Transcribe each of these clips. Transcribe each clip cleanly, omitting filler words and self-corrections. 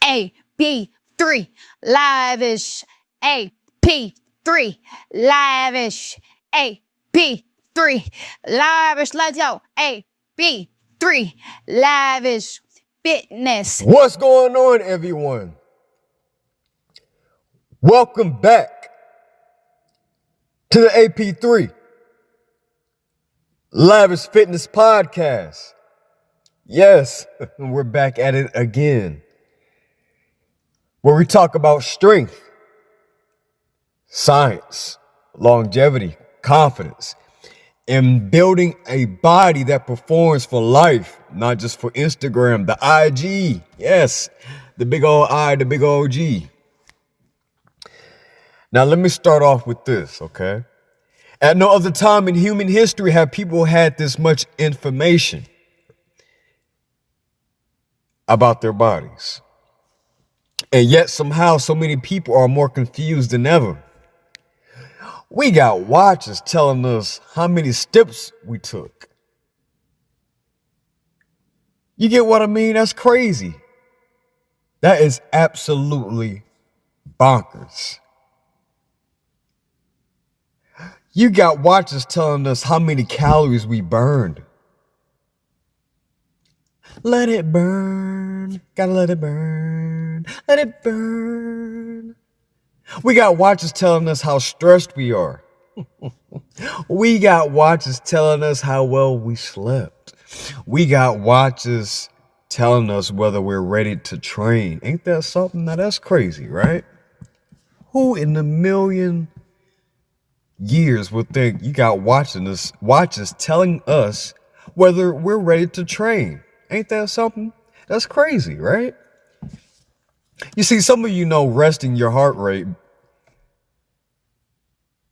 AP3 Lavish, AP3 Lavish, AP3 Lavish. Let's go. AP3 Lavish Fitness. What's going on, everyone? Welcome back to the AP3 Lavish Fitness Podcast. Yes, we're back at it again, where we talk about strength, science, longevity, confidence, and building a body that performs for life, not just for Instagram, the IG. Yes, the big old I, the big old G. Now, let me start off with this, okay? At no other time in human history have people had this much information about their bodies. And yet somehow so many people are more confused than ever. We got watches telling us how many steps we took. You get what I mean? That's crazy. That is absolutely bonkers. You got watches telling us how many calories we burned. Let it burn. Gotta let it burn. Let it burn. We got watches telling us how stressed we are. We got watches telling us how well we slept. We got watches telling us whether we're ready to train. Ain't that something? Now that's crazy, right? Who in a million years would think you got watches telling us whether we're ready to train? Ain't that something? That's crazy, right? You see, some of you know resting your heart rate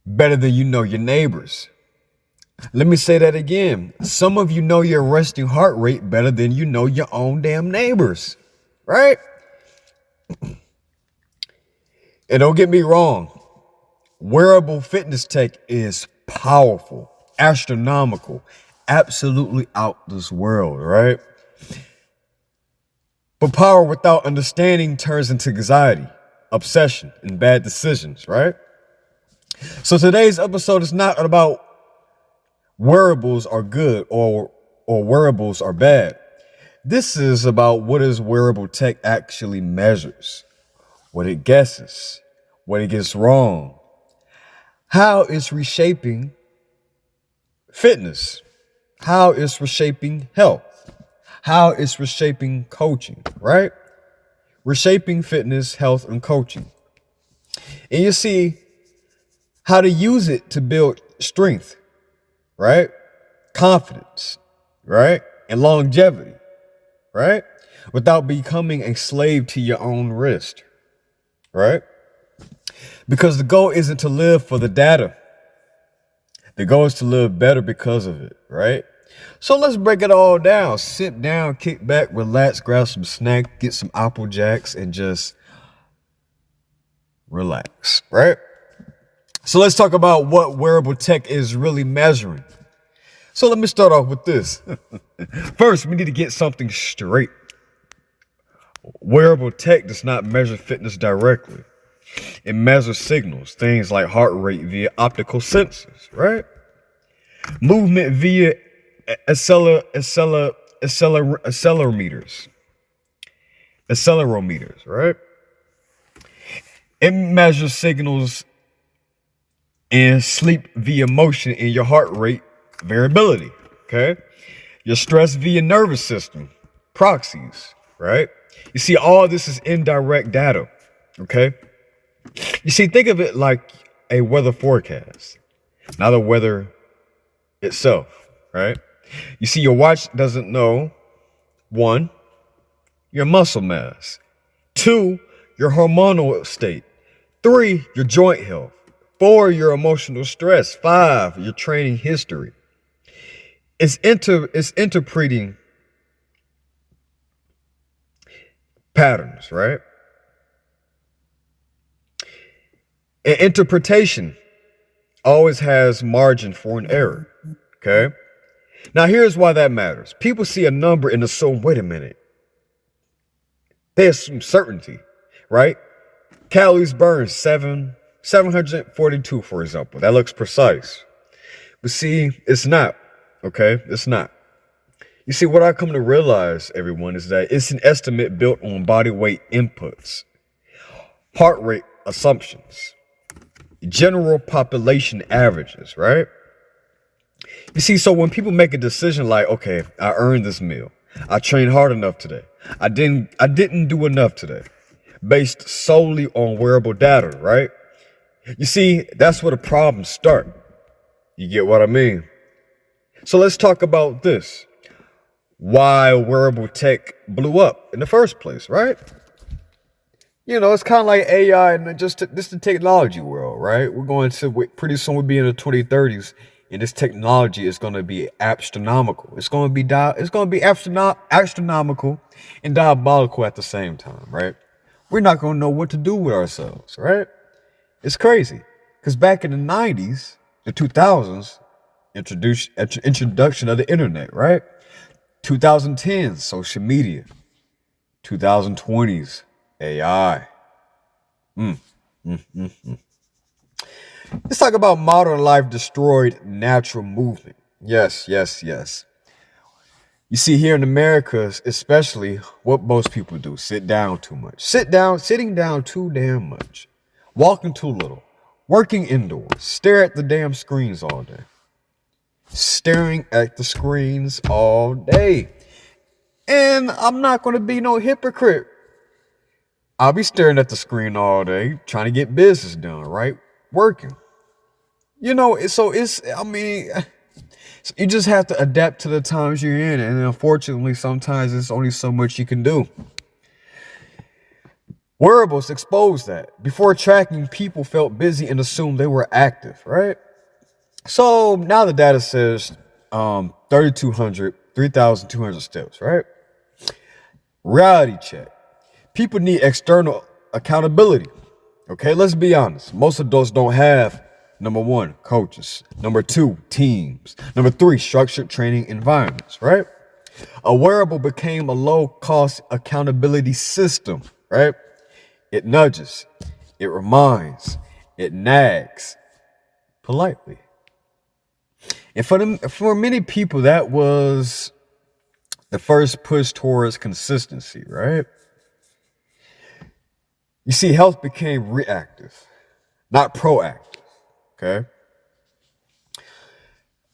better than you know your neighbors. Let me say that again. Some of you know your resting heart rate better than you know your own damn neighbors, right? And don't get me wrong. Wearable fitness tech is powerful, astronomical, absolutely out this world, right? But power without understanding turns into anxiety, obsession, and bad decisions, right? So today's episode is not about wearables are good or wearables are bad. This is about what is wearable tech actually measures, what it guesses, what it gets wrong, how it's reshaping fitness, how it's reshaping health, how it's reshaping coaching, right? Reshaping fitness, health, and coaching. And you see how to use it to build strength, right? Confidence, right? And longevity, right? Without becoming a slave to your own wrist, right? Because the goal isn't to live for the data. The goal is to live better because of it, right? So let's break it all down. Sit down, kick back, relax, grab some snack, get some Apple Jacks, and just relax, right? So let's talk about what wearable tech is really measuring. So let me start off with this. First, we need to get something straight. Wearable tech does not measure fitness directly. It measures signals, things like heart rate via optical sensors, right? Movement via accelerometers, right? It measures signals in sleep via motion in your heart rate variability, okay? Your stress via nervous system, proxies, right? You see, all this is indirect data, okay? You see, think of it like a weather forecast, not the weather itself, right? You see, your watch doesn't know, 1, your muscle mass, 2, your hormonal state, 3, your joint health, 4, your emotional stress, 5, your training history. It's interpreting patterns, right? And interpretation always has margin for an error, okay? Now, here's why that matters. People see a number and assume, wait a minute, There's some certainty, right? Calories burned 742, for example. That looks precise. But see, it's not, okay? It's not. You see, what I come to realize, everyone, is that it's an estimate built on body weight inputs, heart rate assumptions, general population averages, right? You see, so when people make a decision like, okay, I earned this meal, I trained hard enough today, I didn't do enough today, based solely on wearable data, right? You see, that's where the problems start. You get what I mean? So let's talk about this. Why wearable tech blew up in the first place, right? You know, it's kind of like AI and just the technology world, right? We're going to, pretty soon we'll be in the 2030s, and this technology is going to be astronomical. It's going to be astronomical and diabolical at the same time, right? We're not going to know what to do with ourselves, right? It's crazy. Because back in the 90s, the 2000s, introduction of the internet, right? 2010s, social media. 2020s, AI. Let's talk about modern life destroyed natural movement. Yes. You see, here in America, especially, what most people do, sit down too much. Sitting down too damn much. Walking too little. Working indoors. Stare at the damn screens all day. Staring at the screens all day. And I'm not going to be no hypocrite. I'll be staring at the screen all day, trying to get business done, right? Working. You know, so you just have to adapt to the times you're in. And unfortunately, sometimes there's only so much you can do. Wearables expose that. Before tracking, people felt busy and assumed they were active, right? So now the data says 3,200 steps, right? Reality check. People need external accountability. Okay, let's be honest. Most adults don't have, number one, coaches. Number two, teams. Number three, structured training environments, right? A wearable became a low-cost accountability system, right? It nudges, it reminds, it nags politely. And for many people, that was the first push towards consistency, right? You see, health became reactive, not proactive, okay?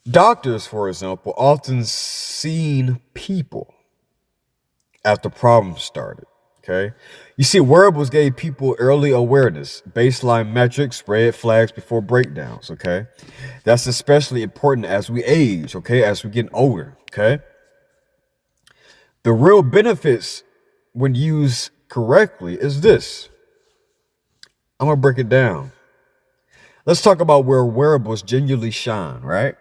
Doctors, for example, often seen people after problems started, okay? You see, wearables gave people early awareness, baseline metrics, red flags before breakdowns, okay? That's especially important as we age, okay? As we get older, okay? The real benefits when used correctly is this. I'm going to break it down. Let's talk about where wearables genuinely shine, right?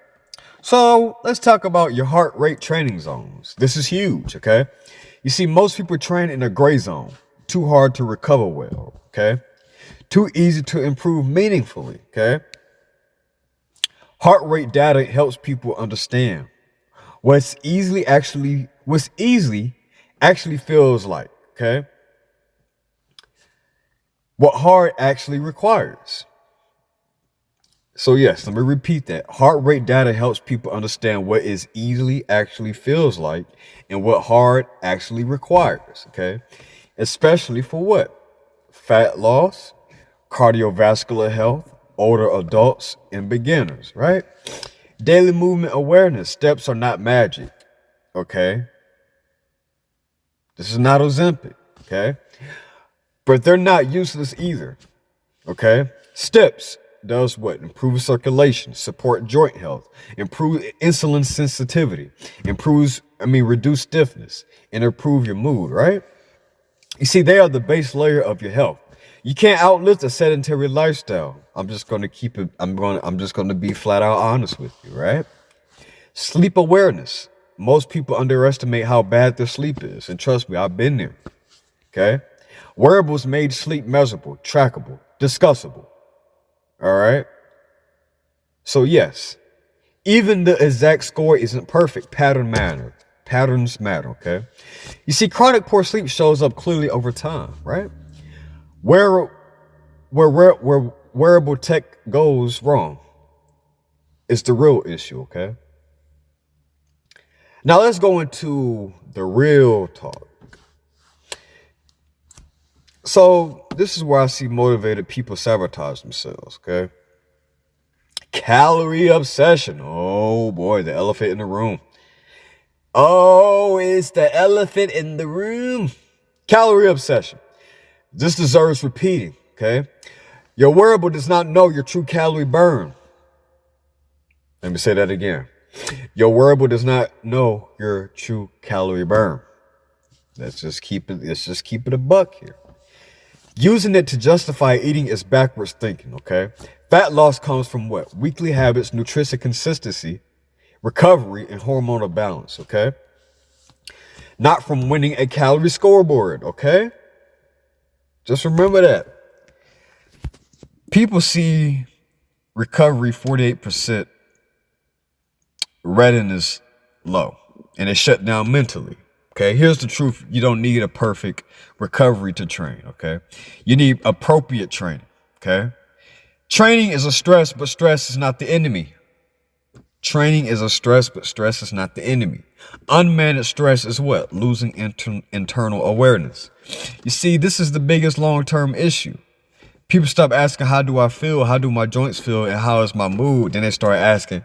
So let's talk about your heart rate training zones. This is huge, okay? You see, most people train in a gray zone. Too hard to recover well, okay? Too easy to improve meaningfully, okay? Heart rate data helps people understand what's easily actually feels like, okay? What hard actually requires. So yes, let me repeat that. Heart rate data helps people understand what is easily actually feels like and what hard actually requires, okay? Especially for what? Fat loss, cardiovascular health, older adults, and beginners, right? Daily movement awareness. Steps are not magic, okay? This is not Ozempic, okay? But they're not useless either, okay? Steps does what? Improve circulation, support joint health, improve insulin sensitivity, reduce stiffness, and improve your mood, right? You see, they are the base layer of your health. You can't outlive a sedentary lifestyle. I'm just going to be flat out honest with you, right? Sleep awareness. Most people underestimate how bad their sleep is. And trust me, I've been there, okay? Wearables made sleep measurable, trackable, discussable. All right. So yes, even the exact score isn't perfect, pattern matter. Patterns matter, okay? You see, chronic poor sleep shows up clearly over time, right? Where wearable tech goes wrong is the real issue, okay? Now let's go into the real talk. So this is where I see motivated people sabotage themselves, okay? Calorie obsession. Oh boy, the elephant in the room. Oh, it's the elephant in the room. Calorie obsession. This deserves repeating, okay? Your wearable does not know your true calorie burn. Let me say that again. Your wearable does not know your true calorie burn. Let's just keep it a buck here. Using it to justify eating is backwards thinking, okay? Fat loss comes from what? Weekly habits, nutrition consistency, recovery, and hormonal balance, okay? Not from winning a calorie scoreboard, okay? Just remember that. People see recovery 48%, readiness low, and they shut down mentally. Okay, here's the truth. You don't need a perfect recovery to train, okay? You need appropriate training, okay? Training is a stress, but stress is not the enemy. Training is a stress, but stress is not the enemy. Unmanaged stress is what? Losing internal awareness. You see, this is the biggest long-term issue. People stop asking, how do I feel? How do my joints feel? And how is my mood? Then they start asking,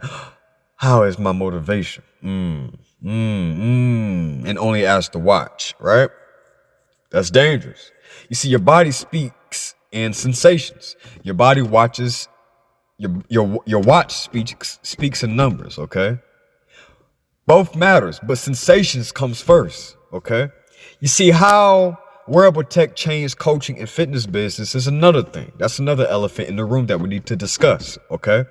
how is my motivation? And only ask to watch, right? That's dangerous. You see, your body speaks in sensations. Your body watches, your watch speaks in numbers, okay? Both matters, but sensations comes first, okay? You see, how wearable tech changed coaching and fitness business is another thing. That's another elephant in the room that we need to discuss, okay?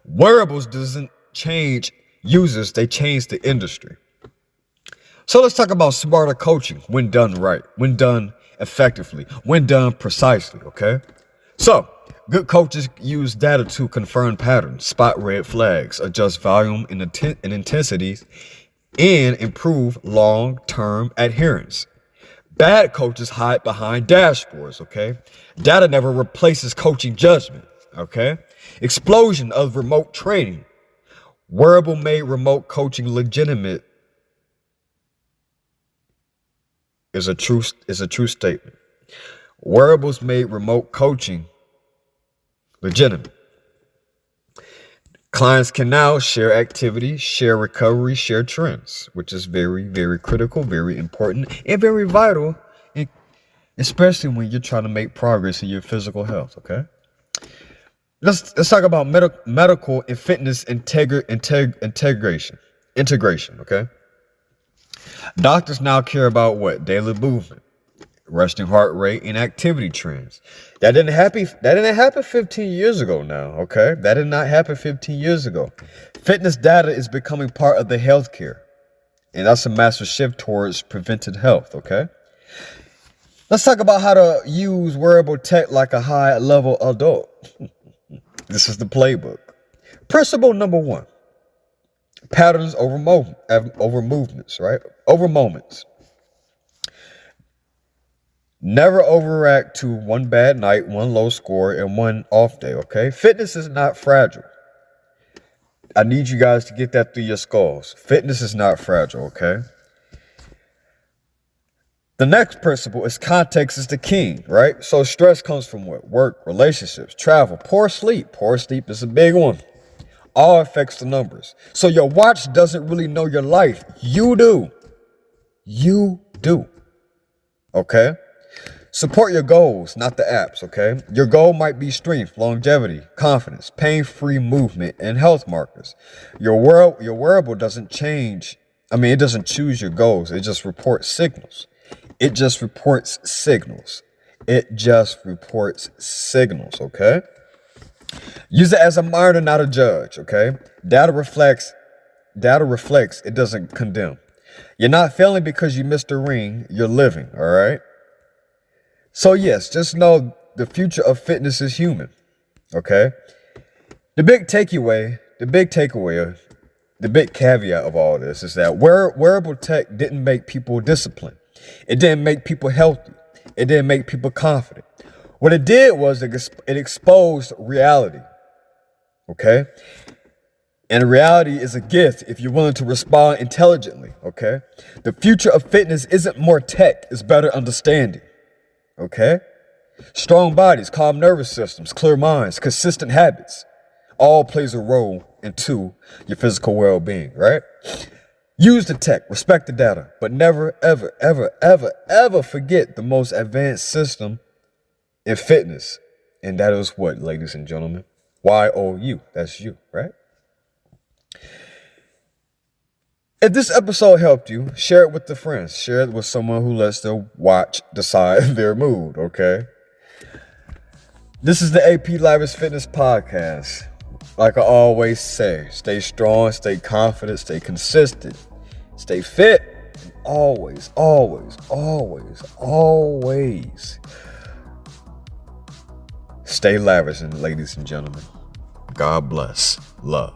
Wearables doesn't change users, they change the industry. So let's talk about smarter coaching when done right, when done effectively, when done precisely, okay? So, good coaches use data to confirm patterns, spot red flags, adjust volume and intensities, and improve long-term adherence. Bad coaches hide behind dashboards, okay? Data never replaces coaching judgment, okay? Explosion of remote training. Wearable made remote coaching legitimate is a true statement. Wearables made remote coaching legitimate. Clients can now share activities, share recovery, share trends, which is very, very critical, very important, and very vital, especially when you're trying to make progress in your physical health, okay? Let's talk about medical and fitness integration, okay? Doctors now care about what? Daily movement, resting heart rate, and activity trends. That didn't happen 15 years ago now, okay? That did not happen 15 years ago. Fitness data is becoming part of the healthcare, and that's a massive shift towards preventive health, okay? Let's talk about how to use wearable tech like a high-level adult. This is the playbook. Principle number 1. Patterns over movements, right? Over moments. Never overreact to one bad night, one low score, and one off day, okay? Fitness is not fragile. I need you guys to get that through your skulls. Fitness is not fragile, okay? The next principle is context is the king, right? So stress comes from what? Work, relationships, travel, poor sleep. Poor sleep is a big one. All affects the numbers. So your watch doesn't really know your life. You do. You do. Okay? Support your goals, not the apps, okay? Your goal might be strength, longevity, confidence, pain-free movement, and health markers. Your wearable doesn't it doesn't choose your goals. It just reports signals. It just reports signals. Okay? Use it as a monitor, not a judge, okay? Data reflects, it doesn't condemn. You're not failing because you missed a ring, you're living, all right? So yes, just know the future of fitness is human, okay? The big takeaway the big caveat of all this is that wearable tech didn't make people disciplined. It didn't make people healthy. It didn't make people confident. What it did was it exposed reality. Okay? And reality is a gift if you're willing to respond intelligently. Okay? The future of fitness isn't more tech, it's better understanding. Okay? Strong bodies, calm nervous systems, clear minds, consistent habits, all plays a role into your physical well-being, right? Use the tech, respect the data, but never, ever, ever, ever, ever forget the most advanced system in fitness. And that is what, ladies and gentlemen? YOU. That's you, right? If this episode helped you, share it with the friends. Share it with someone who lets their watch decide their mood, okay? This is the AP Lavish Fitness Podcast. Like I always say, stay strong, stay confident, stay consistent, stay fit, and always, always, always, always stay lavish, and ladies and gentlemen, God bless. Love.